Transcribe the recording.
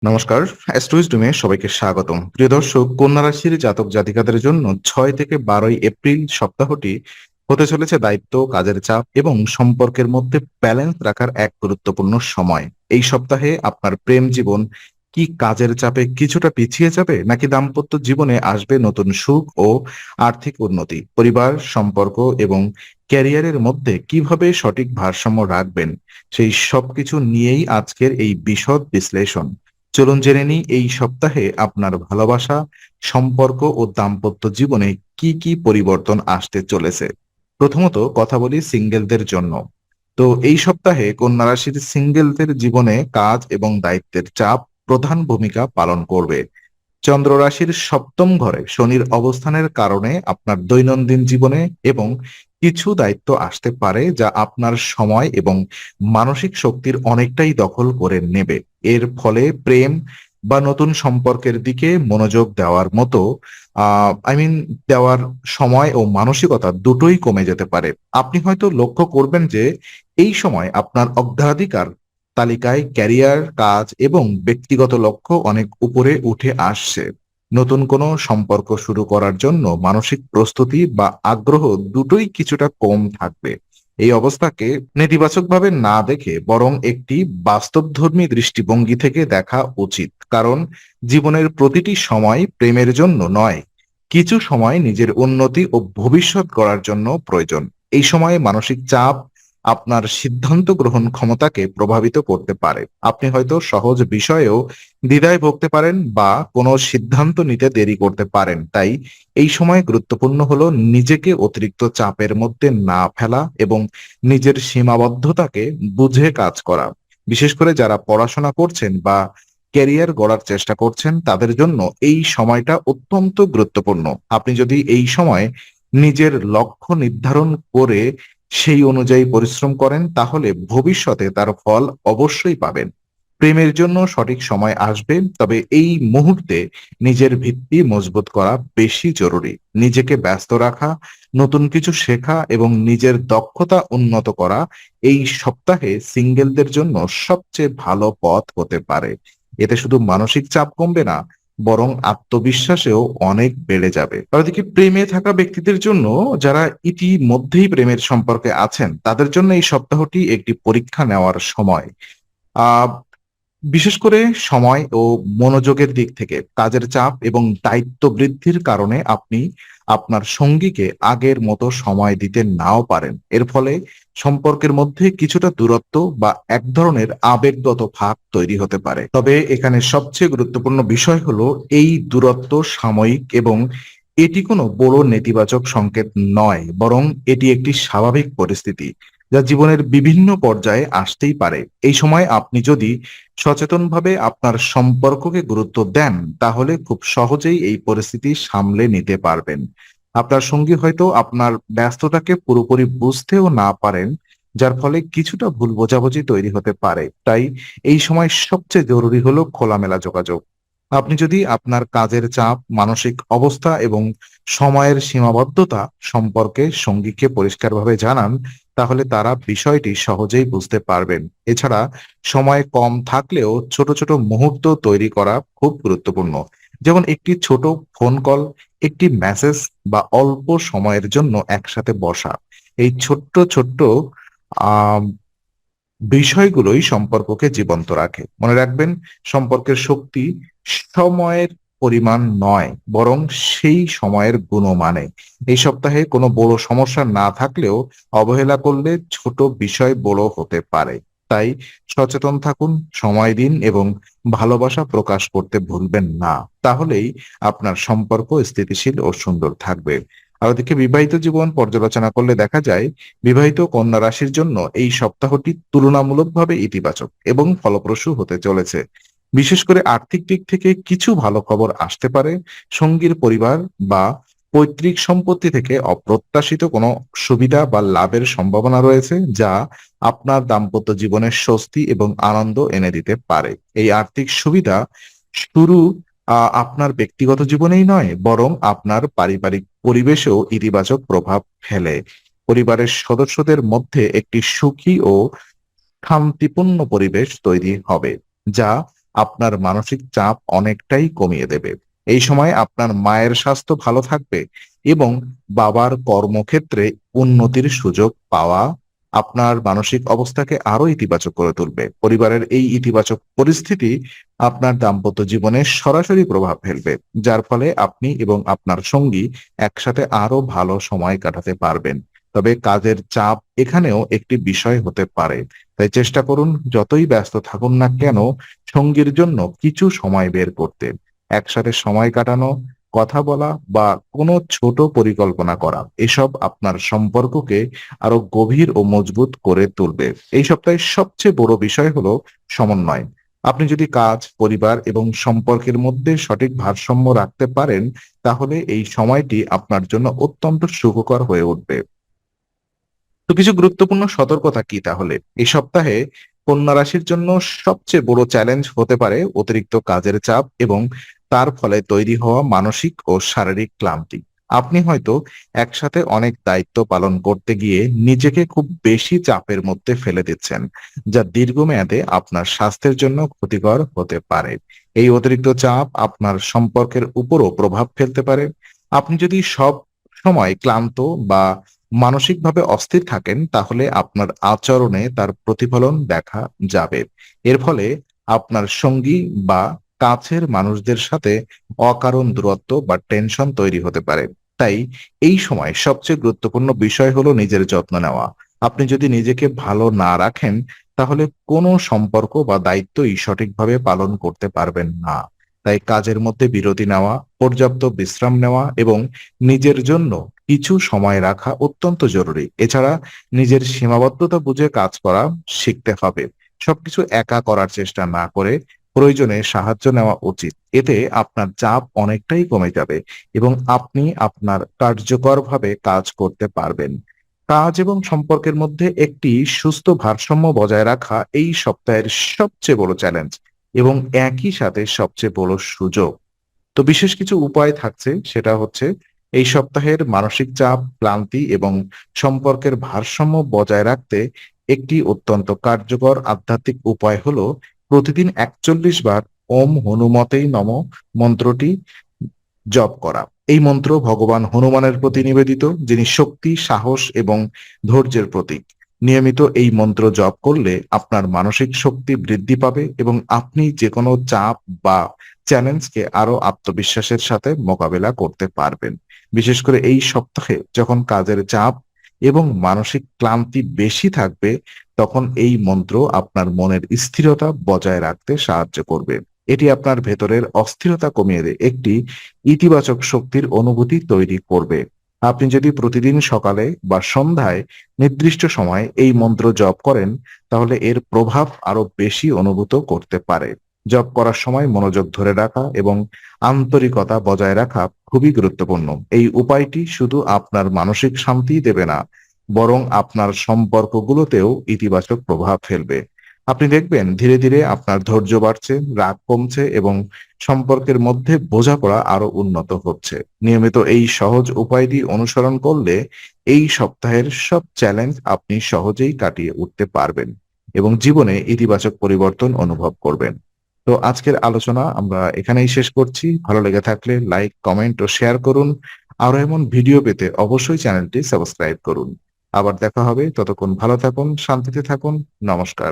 নমস্কার, অ্যাস্ট্রোইজডমে সবাইকে স্বাগতম। প্রিয় দর্শক, কন্যা রাশির জাতক জাতিকাদের জন্য 6 থেকে 12 এপ্রিল সপ্তাহটি হতে চলেছে দায়িত্ব, কাজের চাপ এবং সম্পর্কের মধ্যে ব্যালেন্স রাখার এক গুরুত্বপূর্ণ সময়। এই সপ্তাহে আপনার প্রেম জীবন কি কাজের চাপে কিছুটা পিছিয়ে যাবে, নাকি দাম্পত্য জীবনে আসবে নতুন সুখ ও আর্থিক উন্নতি? পরিবার, সম্পর্ক এবং ক্যারিয়ারের মধ্যে কিভাবে সঠিক ভারসাম্য রাখবেন, সেই সবকিছু নিয়েই আজকের এই বিশদ বিশ্লেষণ। চলুন জেনে নিই এই সপ্তাহে আপনার ভালোবাসা, সম্পর্ক ও দাম্পত্য জীবনে কি কি পরিবর্তন আসতে চলেছে। প্রথমত কথা বলি সিঙ্গেলদের জন্য। তো এই সপ্তাহে কন্যা রাশির সিঙ্গেলদের জীবনে কাজ এবং দায়িত্বের চাপ প্রধান ভূমিকা পালন করবে। চন্দ্র রাশির সপ্তম ঘরে শনির অবস্থানের কারণে আপনার দৈনন্দিন জীবনে এবং কিছু দায়িত্ব আসতে পারে যা আপনার সময় এবং মানসিক শক্তির অনেকটাই দখল করে নেবে। এর ফলে প্রেম বা নতুন সম্পর্কের দিকে মনোযোগ দেওয়ার মতো দেওয়ার সময় ও মানসিকতা দুটোই কমে যেতে পারে। আপনি হয়তো লক্ষ্য করবেন যে এই সময় আপনার অগ্রাধিকার তালিকায় ক্যারিয়ার, কাজ এবং ব্যক্তিগত লক্ষ্য অনেক উপরে উঠে আসছে। নতুন কোনো সম্পর্ক শুরু করার জন্য মানসিক প্রস্তুতি বা আগ্রহ দুটোই কিছুটা কম থাকবে। এই অবস্থাকে নেতিবাচকভাবে না দেখে বরং একটি বাস্তবধর্মী দৃষ্টিভঙ্গি থেকে দেখা উচিত, কারণ জীবনের প্রতিটি সময় প্রেমের জন্য নয়, কিছু সময় নিজের উন্নতি ও ভবিষ্যৎ গড়ার জন্য প্রয়োজন। এই সময়ে মানসিক চাপ আপনার সিদ্ধান্ত গ্রহণ ক্ষমতাকে প্রভাবিত করতে পারে। আপনি হয়তো সহজ বিষয়েও দ্বিধায় ভুগতে পারেন বা কোনো সিদ্ধান্ত নিতে দেরি করতে পারেন। তাই এই সময় গুরুত্বপূর্ণ হলো নিজেকে অতিরিক্ত চাপের মধ্যে না ফেলা এবং নিজের সীমাবদ্ধতাকে বুঝে কাজ করা। বিশেষ করে যারা পড়াশোনা করছেন বা ক্যারিয়ার গড়ার চেষ্টা করছেন, তাদের জন্য এই সময়টা অত্যন্ত গুরুত্বপূর্ণ। আপনি যদি এই সময় নিজের লক্ষ্য নির্ধারণ করে সেই অনুযায়ী পরিশ্রম করেন, তাহলে ভবিষ্যতে তার ফল অবশ্যই পাবেন। প্রেমের জন্য সঠিক সময় আসবে, তবে এই মুহূর্তে নিজের ভিত্তি মজবুত করা বেশি জরুরি। নিজেকে ব্যস্ত রাখা, নতুন কিছু শেখা এবং নিজের দক্ষতা উন্নত করা এই সপ্তাহে সিঙ্গেলদের জন্য সবচেয়ে ভালো পথ হতে পারে। এতে শুধু মানসিক চাপ কমবে না, বরং আত্মবিশ্বাসেও অনেক বেড়ে যাবে। অন্যদিকে প্রেমে থাকা ব্যক্তিদের জন্য, যারা ইতিমধ্যেই প্রেমের সম্পর্কে আছেন, তাদের জন্য এই সপ্তাহটি একটি পরীক্ষা নেওয়ার সময়। আহ বিশেষ করে সময় ও মনোযোগের দিক থেকে কাজের চাপ এবং দায়িত্ব বৃদ্ধির কারণে আপনি আপনার সঙ্গীকে আগের মতো সময় দিতে নাও পারেন। এর ফলে সম্পর্কের মধ্যে কিছুটা দূরত্ব বা এক ধরনের আবেগগত ফাঁক তৈরি হতে পারে। তবে এখানে সবচেয়ে গুরুত্বপূর্ণ বিষয় হলো এই দূরত্ব সাময়িক এবং এটি কোনো বড় নেতিবাচক সংকেত নয়, বরং এটি একটি স্বাভাবিক পরিস্থিতি যা জীবনের বিভিন্ন পর্যায়ে আসতেই পারে। এই সময় আপনি যদি সচেতনভাবে আপনার সম্পর্ককে গুরুত্ব দেন, তাহলে খুব সহজেই এই পরিস্থিতি সামলে নিতে পারবেন। আপনার সঙ্গী হয়তো আপনার ব্যস্ততাকে পুরোপুরি বুঝতেও না পারেন, যার ফলে কিছুটা ভুল বোঝাবুঝি তৈরি হতে পারে। তাই এই সময় সবচেয়ে জরুরি হলো খোলামেলা যোগাযোগ। আপনি যদি আপনার কাজের চাপ, মানসিক অবস্থা এবং সময়ের সীমাবদ্ধতা সম্পর্কে সঙ্গীকে পরিষ্কারভাবে জানান, তাহলে তারা বিষয়টি সহজেই বুঝতে পারবেন। এছাড়া সময় কম থাকলেও ছোট ছোট মুহূর্ত তৈরি করা খুব গুরুত্বপূর্ণ। যেমন একটি ছোট ফোন কল, একটি মেসেজ বা অল্প সময়ের জন্য একসাথে বসা। এই ছোট্ট ছোট্ট আহ বিষয়গুলোই সম্পর্ককে জীবন্ত রাখে। মনে রাখবেন, সম্পর্কের শক্তি সময়ের পরিমাণ নয়, বরং সেই সময়ের গুণমানে। এই সপ্তাহে কোনো বড় সমস্যা না থাকলেও অবহেলা করলে ছোট বিষয় বড় হতে পারে। তাই সচেতন থাকুন, সময় দিন এবং ভালোবাসা প্রকাশ করতে ভুলবেন না। তাহলেই আপনার সম্পর্ক স্থিতিশীল ও সুন্দর থাকবে। আর ওদিকে বিবাহিত জীবন পর্যালোচনা করলে দেখা যায়, বিবাহিত কন্যা রাশির জন্য এই সপ্তাহটি তুলনামূলকভাবে ইতিবাচক এবং ফলপ্রসূ হতে চলেছে। বিশেষ করে আর্থিক দিক থেকে কিছু ভালো খবর আসতে পারে। সঙ্গীর পরিবার বা পৈতৃক সম্পত্তি থেকে অপ্রত্যাশিত কোনো সুবিধা বা লাভের সম্ভাবনা রয়েছে, যা আপনার দাম্পত্য জীবনের স্বস্তি এবং আনন্দ এনে দিতে পারে। এই আর্থিক সুবিধা শুরু আপনার ব্যক্তিগত জীবনেই নয়, বরং আপনার পারিবারিক পরিবেশেও ইতিবাচক প্রভাব ফেলে। পরিবারের সদস্যদের মধ্যে একটি সুখী ও শান্তিপূর্ণ পরিবেশ তৈরি হবে, যা আপনার মানসিক চাপ অনেকটাই কমিয়ে দেবে। এই সময় আপনার মায়ের স্বাস্থ্য ভালো থাকবে এবং বাবার কর্মক্ষেত্রে উন্নতির সুযোগ পাওয়া আপনার মানসিক অবস্থাকে আরো ইতিবাচক করে তুলবে। পরিবারের এই ইতিবাচক পরিস্থিতি আপনার দাম্পত্য জীবনে সরাসরি প্রভাব ফেলবে, যার ফলে আপনি এবং আপনার সঙ্গী একসাথে আরো ভালো সময় কাটাতে পারবেন। তবে কাজের চাপ এখানেও একটি বিষয় হতে পারে। তাই চেষ্টা করুন যতই ব্যস্ত থাকুন না কেন সঙ্গীর জন্য কিছু সময় বের করতে। একসাথে সময় কাটানো, কথা বলা বা কোনো ছোট পরিকল্পনা করা এসব আপনার সম্পর্ককে আরো গভীর ও মজবুত করে তুলবে। এই সপ্তাহের সবচেয়ে বড় বিষয় হলো সমন্বয়। আপনি যদি কাজ, পরিবার এবং সম্পর্কের মধ্যে সঠিক ভারসাম্য রাখতে পারেন, তাহলে এই সময়টি আপনার জন্য অত্যন্ত সুখকর হয়ে উঠবে। তো কিছু গুরুত্বপূর্ণ সতর্কতা কি তাহলে? এই সপ্তাহে কন্যা রাশির জন্য সবচেয়ে বড় চ্যালেঞ্জ হতে পারে অতিরিক্ত কাজের চাপ এবং তার ফলে তৈরি হওয়া মানসিক ও শারীরিক ক্লান্তি। আপনি হয়তো একসাথে অনেক দায়িত্ব পালন করতে গিয়ে নিজেকে খুব বেশি চাপের মধ্যে ফেলে দিচ্ছেন, যা দীর্ঘমেয়াদে আপনার স্বাস্থ্যের জন্য ক্ষতিকর হতে পারে। এই অতিরিক্ত চাপ আপনার সম্পর্কের উপরও প্রভাব ফেলতে পারে। আপনি যদি সব সময় ক্লান্ত বা মানসিকভাবে অস্থির থাকেন, তাহলে আপনার আচরণে তার প্রতিফলন দেখা যাবে। এর ফলে আপনার সঙ্গী বা কাছের মানুষদের সাথে অকারণ দূরত্ব বা টেনশন তৈরি হতে পারে। তাই এই সময় সবচেয়ে গুরুত্বপূর্ণ বিষয় হলো নিজের যত্ন নেওয়া। আপনি যদি নিজেকে ভালো না রাখেন, তাহলে কোনো সম্পর্ক বা দায়িত্বই সঠিকভাবে পালন করতে পারবেন না। তাই কাজের মধ্যে বিরতি নেওয়া, পর্যাপ্ত বিশ্রাম নেওয়া এবং নিজের জন্য কিছু সময় রাখা অত্যন্ত জরুরি। এছাড়া নিজের সীমাবদ্ধতা বুঝে কাজ করা শিখতে হবে। সবকিছু একা করার চেষ্টা না করে প্রয়োজনে সাহায্য নেওয়া উচিত। এতে আপনার চাপ অনেকটাই কমে যাবে এবং আপনি আপনার কার্যকরভাবে কাজ করতে পারবেন। কাজ এবং সম্পর্কের মধ্যে একটি সুস্থ ভারসাম্য বজায় রাখা এই সপ্তাহের সবচেয়ে বড় চ্যালেঞ্জ এবং একই সাথে সবচেয়ে বড় সুযোগ। তো বিশেষ কিছু উপায় থাকছে, সেটা হচ্ছে এই সপ্তাহের মানসিক চাপ, ক্লান্তি এবং সম্পর্কের ভারসাম্য বজায় রাখতে একটি অত্যন্ত কার্যকর আধ্যাত্মিক উপায় হলো প্রতিদিন ৪১ বার ওম হনুমতেই নম মন্ত্রটি জপ করা। এই মন্ত্র ভগবান হনুমানের প্রতি নিবেদিত, যিনি শক্তি, সাহস এবং ধৈর্যের প্রতীক। নিয়মিত এই মন্ত্র জপ করলে আপনার মানসিক শক্তি বৃদ্ধি পাবে এবং আপনি যেকোনো চাপ বা চ্যালেঞ্জকে আরো আত্মবিশ্বাসের সাথে মোকাবেলা করতে পারবেন। বিশেষ করে এই সপ্তাহে যখন কাজের চাপ এবং মানসিক ক্লান্তি বেশি থাকবে, তখন এই মন্ত্র আপনার মনের স্থিরতা বজায় রাখতে সাহায্য করবে। এটি আপনার ভেতরের অস্থিরতা কমিয়ে দেয়, একটি ইতিবাচক শক্তির অনুভূতি তৈরি করবে। আপনি যদি প্রতিদিন সকালে বা সন্ধ্যায় নির্দিষ্ট সময়ে এই মন্ত্র জপ করেন, তাহলে এর প্রভাব আরো বেশি অনুভূত করতে পারে। জপ করার সময় মনোযোগ ধরে রাখা এবং আন্তরিকতা বজায় রাখা খুবই গুরুত্বপূর্ণ। এই উপায়টি শুধু আপনার মানসিক শান্তি দেবে না, বরং আপনার সম্পর্কগুলোতেও ইতিবাচক প্রভাব ফেলবে। আপনি দেখবেন ধীরে ধীরে আপনার ধৈর্য বাড়ছে, রাগ কমছে এবং সম্পর্কের মধ্যে বোঝাপড়া আরো উন্নত হচ্ছে। নিয়মিত এই সহজ উপায়টি অনুসরণ করলে এই সপ্তাহের সব চ্যালেঞ্জ আপনি সহজেই কাটিয়ে উঠতে পারবেন এবং জীবনে ইতিবাচক পরিবর্তন অনুভব করবেন। তো আজকের আলোচনা আমরা এখানেই শেষ করছি। ভালো লেগে থাকলে লাইক, কমেন্ট ও শেয়ার করুন। আরো এমন ভিডিও পেতে অবশ্যই চ্যানেলটি সাবস্ক্রাইব করুন। আবার দেখা হবে, ততক্ষণ ভালো থাকুন, শান্তিতে থাকুন। নমস্কার।